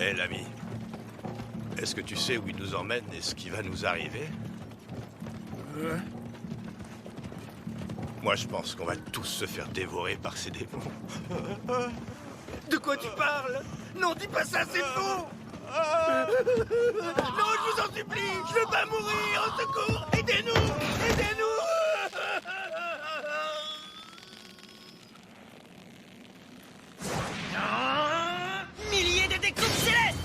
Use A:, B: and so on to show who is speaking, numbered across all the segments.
A: Hé, l'ami. Est-ce que tu sais où il nous emmène et ce qui va nous arriver? Moi, je pense qu'on va tous se faire dévorer par ces démons.
B: De quoi tu parles? Non, dis pas ça, c'est faux! Non, je vous en supplie! Je veux pas mourir! Au secours! Aidez-nous! Aidez-nous!
C: Milliers de découpes célestes!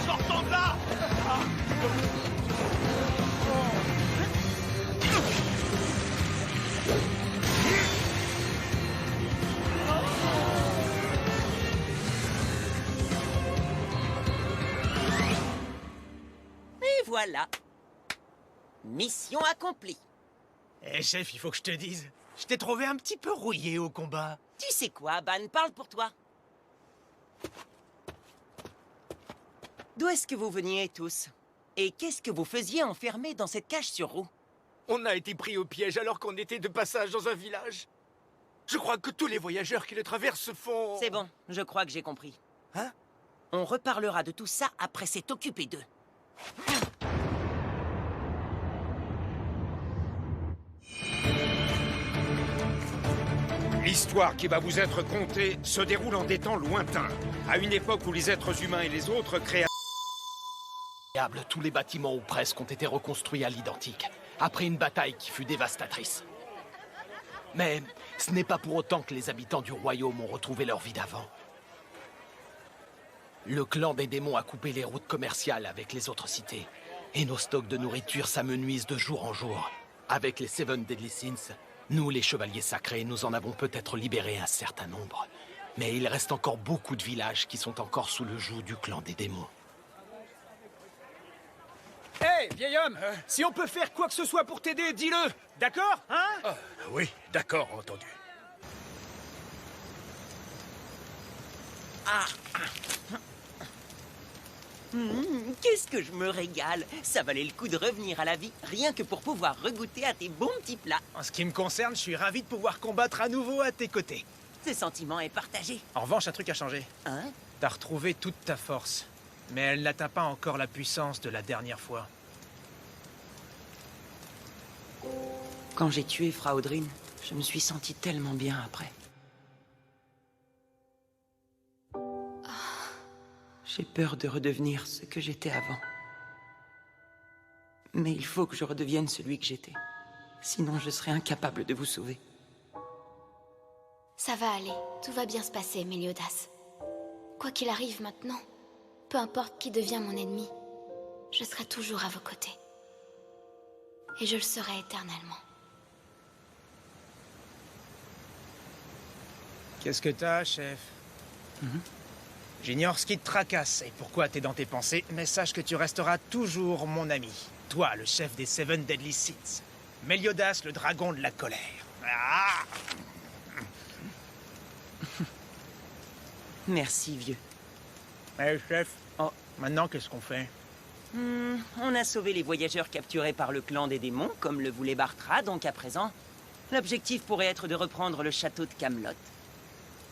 B: Sortons de là!
C: Et voilà. Mission accomplie.
B: Eh, chef, il faut que je te dise. Je t'ai trouvé un petit peu rouillé au combat.
C: Tu sais quoi, Ban, parle pour toi. D'où est-ce que vous veniez tous? Et qu'est-ce que vous faisiez enfermé dans cette cage sur roue?
B: On a été pris au piège alors qu'on était de passage dans un village. Je crois que tous les voyageurs qui le traversent se font...
C: C'est bon, je crois que j'ai compris.
B: Hein?
C: On reparlera de tout ça après s'être occupé d'eux.
D: L'histoire qui va vous être contée se déroule en des temps lointains, à une époque où les êtres humains et les autres créaient...
E: Tous les bâtiments ou presque ont été reconstruits à l'identique, après une bataille qui fut dévastatrice. Mais ce n'est pas pour autant que les habitants du royaume ont retrouvé leur vie d'avant. Le clan des démons a coupé les routes commerciales avec les autres cités, et nos stocks de nourriture s'amenuisent de jour en jour. Avec les Seven Deadly Sins, nous, les chevaliers sacrés, nous en avons peut-être libéré un certain nombre. Mais il reste encore beaucoup de villages qui sont encore sous le joug du clan des démons.
F: Hé, vieil homme, si on peut faire quoi que ce soit pour t'aider, dis-le. D'accord, hein?
A: Oui, d'accord, entendu.
C: Qu'est-ce que je me régale! Ça valait le coup de revenir à la vie, rien que pour pouvoir regoûter à tes bons petits plats.
F: En ce qui me concerne, je suis ravi de pouvoir combattre à nouveau à tes côtés.
C: Ce sentiment est partagé.
F: En revanche, un truc a changé.
C: Hein?
F: T'as retrouvé toute ta force, mais elle n'atteint pas encore la puissance de la dernière fois.
C: Quand j'ai tué Frau Audrine, je me suis senti tellement bien après. J'ai peur de redevenir ce que j'étais avant. Mais il faut que je redevienne celui que j'étais. Sinon, je serai incapable de vous sauver.
G: Ça va aller, tout va bien se passer, Méliodas. Quoi qu'il arrive maintenant, peu importe qui devient mon ennemi, je serai toujours à vos côtés. Et je le serai éternellement.
F: Qu'est-ce que t'as, chef? J'ignore ce qui te tracasse et pourquoi t'es dans tes pensées, mais sache que tu resteras toujours mon ami. Toi, le chef des Seven Deadly Sins. Méliodas, le dragon de la colère. Ah!
C: Merci, vieux.
F: Eh, chef. Oh, maintenant, qu'est-ce qu'on fait?
C: On a sauvé les voyageurs capturés par le clan des démons, comme le voulait Bartra, donc à présent, l'objectif pourrait être de reprendre le château de Camelot.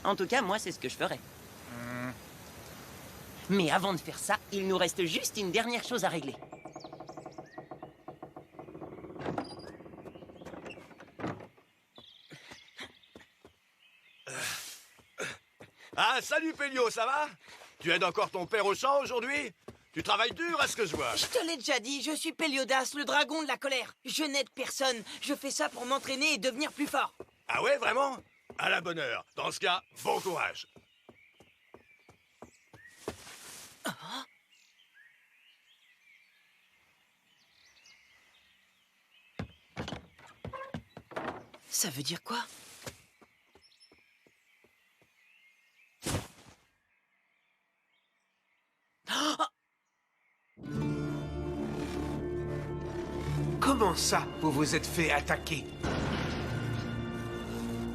C: En tout cas, moi, c'est ce que je ferais. Mais avant de faire ça, il nous reste juste une dernière chose à régler.
A: Ah, salut Pélio, ça va? Tu aides encore ton père au champ aujourd'hui? Tu travailles dur à ce que je vois.
C: Je te l'ai déjà dit, je suis Péliodas, le dragon de la colère. Je n'aide personne, je fais ça pour m'entraîner et devenir plus fort.
A: Ah ouais, vraiment? À la bonne heure. Dans ce cas, bon courage.
C: Ça veut dire quoi?
B: Comment ça, vous vous êtes fait attaquer?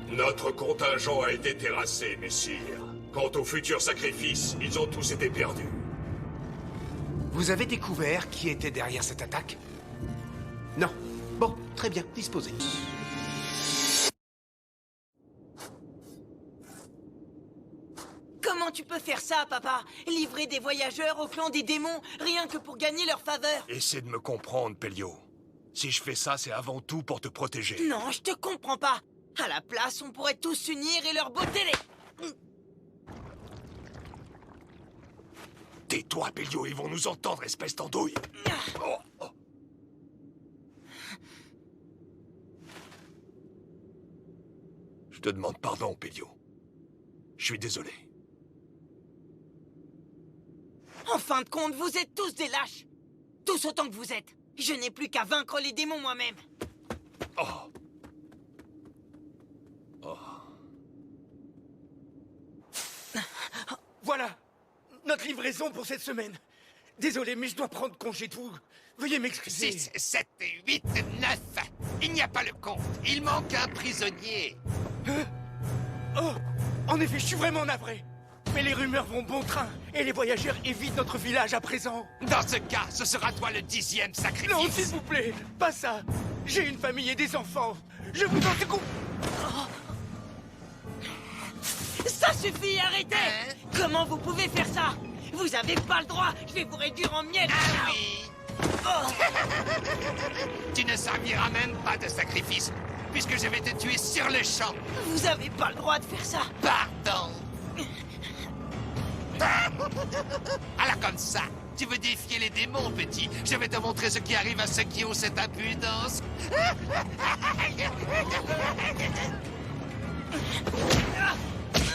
H: Notre contingent a été terrassé, messire. Quant aux futurs sacrifices, ils ont tous été perdus.
B: Vous avez découvert qui était derrière cette attaque? Non. Bon, très bien, disposez.
C: Comment tu peux faire ça, papa? Livrer des voyageurs au clan des démons, rien que pour gagner leur faveur?
H: Essaie de me comprendre, Pelio. Si je fais ça, c'est avant tout pour te protéger.
C: Non, je te comprends pas. À la place, on pourrait tous s'unir et leur botter les...
H: Tais-toi, Pelio, ils vont nous entendre, espèce d'andouille. Oh, oh. Je te demande pardon, Pelio. Je suis désolé.
C: En fin de compte, vous êtes tous des lâches. Tous autant que vous êtes. Je n'ai plus qu'à vaincre les démons moi-même.
H: Oh. Oh.
B: Voilà, notre livraison pour cette semaine. Désolé, mais je dois prendre congé de vous. Veuillez m'excuser.
I: 6, 7, 8, 9. Il n'y a pas le compte. Il manque un prisonnier.
B: Oh, en effet, je suis vraiment navré. Mais les rumeurs vont bon train, et les voyageurs évitent notre village à présent.
I: Dans ce cas, ce sera toi le 10e sacrifice.
B: Non, s'il vous plaît, pas ça. J'ai une famille et des enfants. Je vous en supplie.
C: Ça suffit, arrêtez!
I: Hein?
C: Comment vous pouvez faire ça? Vous avez pas le droit. Je vais vous réduire en miettes.
I: Ah oui. Tu ne serviras même pas de sacrifice, puisque je vais te tuer sur le champ.
C: Vous avez pas le droit de faire ça.
I: Pardon. Alors comme ça, tu veux défier les démons, petit? Je vais te montrer ce qui arrive à ceux qui ont cette impudence.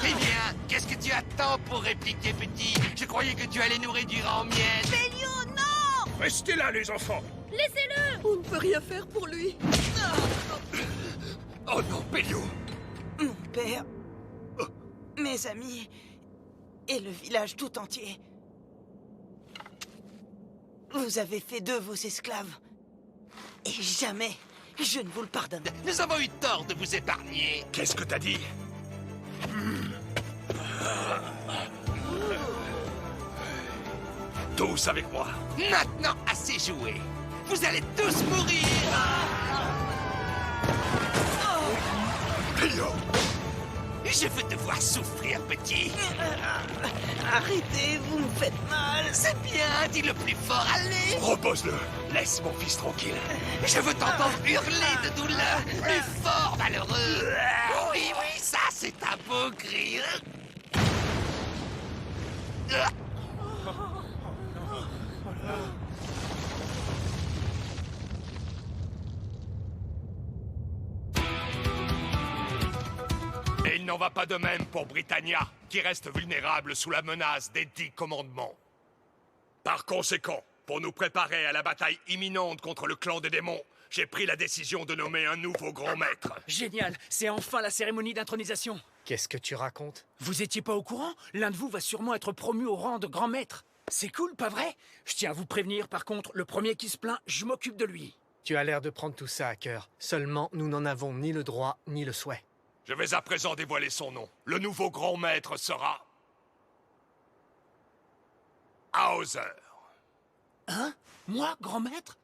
I: Eh bien, qu'est-ce que tu attends pour répliquer, petit? Je croyais que tu allais nous réduire en miettes.
C: Pelio, non!
H: Restez là, les enfants.
C: Laissez-le! On ne peut rien faire pour lui.
H: Oh non, Pelio.
C: Mon père, mes amis et le village tout entier. Vous avez fait d'eux vos esclaves. Et jamais je ne vous le pardonne.
I: Nous avons eu tort de vous épargner.
H: Qu'est-ce que t'as dit? Tous avec moi.
I: Maintenant, assez joué. Vous allez tous mourir.
H: Pelio.
I: Je veux te voir souffrir, petit.
C: Arrêtez, vous me faites mal.
I: C'est bien, dis le plus fort, allez.
H: Repose-le. Laisse mon fils tranquille.
I: Je veux t'entendre hurler de douleur. Plus fort, malheureux. Oui, oui, ça, c'est un beau cri.
H: Et il n'en va pas de même pour Britannia, qui reste vulnérable sous la menace des 10 commandements. Par conséquent, pour nous préparer à la bataille imminente contre le clan des démons, j'ai pris la décision de nommer un nouveau grand maître.
F: Génial, c'est enfin la cérémonie d'intronisation.
J: Qu'est-ce que tu racontes?
F: Vous étiez pas au courant? L'un de vous va sûrement être promu au rang de grand maître. C'est cool, pas vrai? Je tiens à vous prévenir, par contre, le premier qui se plaint, je m'occupe de lui.
J: Tu as l'air de prendre tout ça à cœur. Seulement, nous n'en avons ni le droit, ni le souhait.
H: Je vais à présent dévoiler son nom. Le nouveau grand maître sera... Hauser.
F: Hein? Moi, grand maître?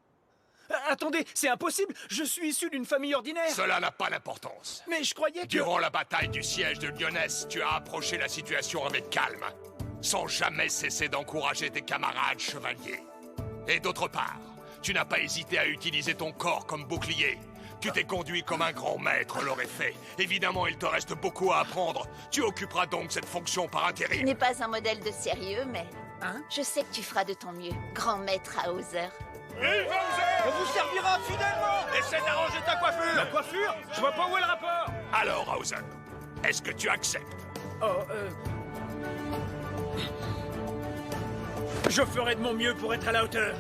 F: Attendez, c'est impossible. Je suis issu d'une famille ordinaire.
H: Cela n'a pas d'importance.
F: Mais je croyais que...
H: Durant la bataille du siège de Lyonesse, tu as approché la situation avec calme, sans jamais cesser d'encourager tes camarades chevaliers. Et d'autre part, tu n'as pas hésité à utiliser ton corps comme bouclier. Tu t'es conduit comme un grand maître l'aurait fait. Évidemment, il te reste beaucoup à apprendre. Tu occuperas donc cette fonction par
K: Tu
H: intérim.
K: n'es pas un modèle de sérieux, mais...
F: Hein?
K: Je sais que tu feras de ton mieux, grand maître Hauser.
A: On vous servira fidèlement. Essaie d'arranger ta coiffure.
F: La coiffure? Je vois pas où est le rapport.
H: Alors, Hauser, est-ce que tu acceptes?
F: Oh, Je ferai de mon mieux pour être à la hauteur.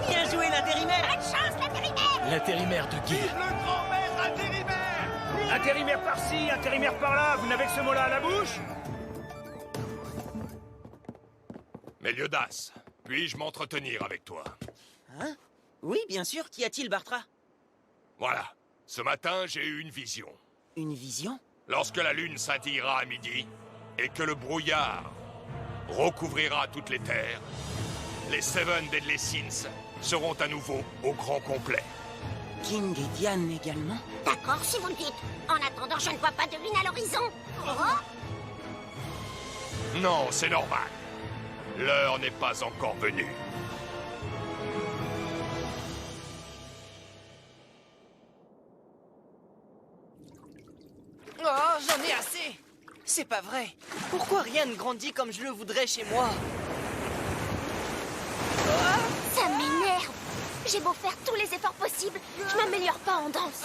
C: Bien joué, l'intérimaire.
K: Bonne chance, l'intérimaire!
E: L'intérimaire de Guy.
A: Le grand maître intérimaire.
F: Intérimaire par-ci, intérimaire par-là, vous n'avez que ce mot-là à la bouche?
H: Méliodas, puis-je m'entretenir avec toi?
C: Hein? Oui, bien sûr. Qu'y a-t-il, Bartra?
H: Voilà. Ce matin, j'ai eu une vision.
C: Une vision?
H: Lorsque la lune scintillera à midi et que le brouillard recouvrira toutes les terres, les Seven Deadly Sins seront à nouveau au grand complet.
C: King et Diane également?
L: D'accord, si vous le dites. En attendant, je ne vois pas de lune à l'horizon. Oh,
H: Non, c'est normal. L'heure n'est pas encore venue.
M: Oh, j'en ai assez! C'est pas vrai. Pourquoi rien ne grandit comme je le voudrais chez moi?
L: ça m'énerve. J'ai beau faire tous les efforts possibles, je m'améliore pas en danse.